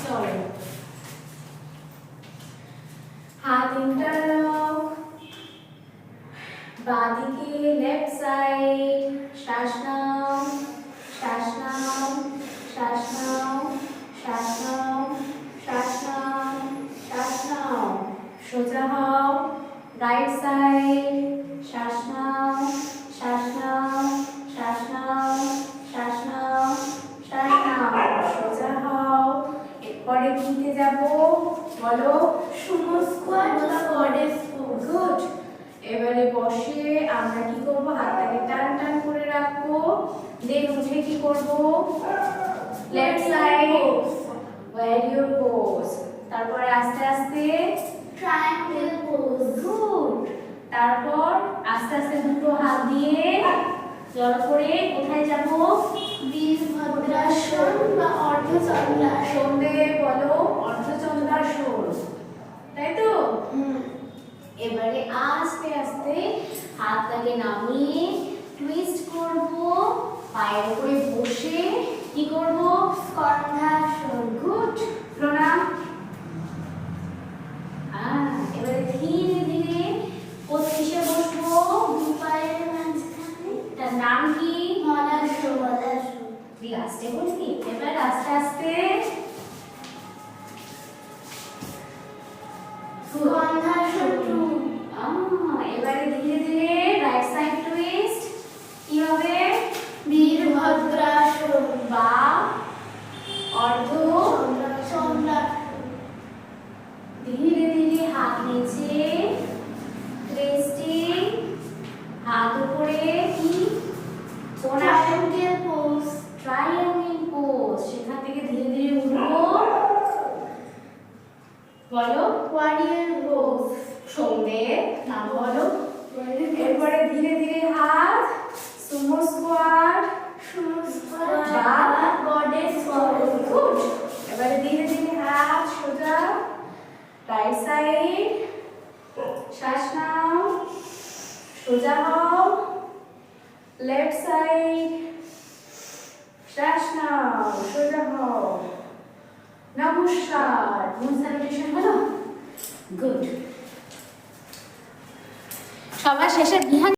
চলো হাত ইন্টারলক, বাঁদিকে লেফট সাইড, শ্বাস নাও, শ্বাস নাও, শ্বাস নাও, শ্বাস নাও, শ্বাস নাও, শ্বাস নাও, সোজা হও, রাইট সাইড, শ্বাস নাও, শ্বাস নাও, শ্বাস নাও, শ্বাস নাও, শ্বাস নাও, সোজা হও। এরপরে কিতে যাব বলো, সুমো স্কোয়াট বা গডেস পোজ। গুড। এবারে বসে আমরা কি করব, হাতটাকে টান টান করে রাখবো, দেন উঠে কি করব, লেফট সাইড ওয়ারিয়র পোজ, তারপরে আস্তে আস্তে ট্রায়াঙ্গেল পোজ। গুড। তারপর আস্তে আস্তে দুটো হাত দিয়ে জড়ো করে কোথায় যাব, বীরভদ্রাসন বা অর্ধচন্দ্রাসন। সন্ধে বলো অর্ধচন্দ্রাসন, তাই তো? এবারে আস্তে আস্তে হাতটাকে নামিয়ে টুইস্ট করব, পায়ের উপরে বসে কি করব, স্কন্ধাসন। গুড। প্রণাম। এবারে ধীরে ধীরে কিসে বসবো, দু পায়ের মাঝখানে। তার নাম কি, মলাসন। দি আস্তে বলবি, এবার আস্তে আস্তে স্কন্ধাসন টু। এবারে ধীরে ধীরে রাইট সাইড টুইস্ট, কি হবে, বীরভদ্রাসন বা অর্ধ চন্দ্রাসন। ধীরে ধীরে হাত নিচে, টুইস্টিং, হাত উপরে, কি কোন আসন, ট্রায়াঙ্গেল পোজ। ট্রায়াঙ্গেল পোজ, সেখান থেকে ধীরে ধীরে উঠবো, বলো ওয়ারিয়র পোজ। সন্ধে, নাম বলো। এরপরে ধীরে ধীরে হাত সুমো স্কোয়াট, সুমো স্কোয়াট বা বা গডেস পোজ। গুড। এবারে ধীরে ধীরে হাত সোজা, রাইট সাইড, শ্বাস নাও, সোজা হও, লেফট সাইড, শ্বাস নাও, সোজা হও, নমস্কার। মুন স্যালুটেশন হলো, গুড। সবার শেষে বিহান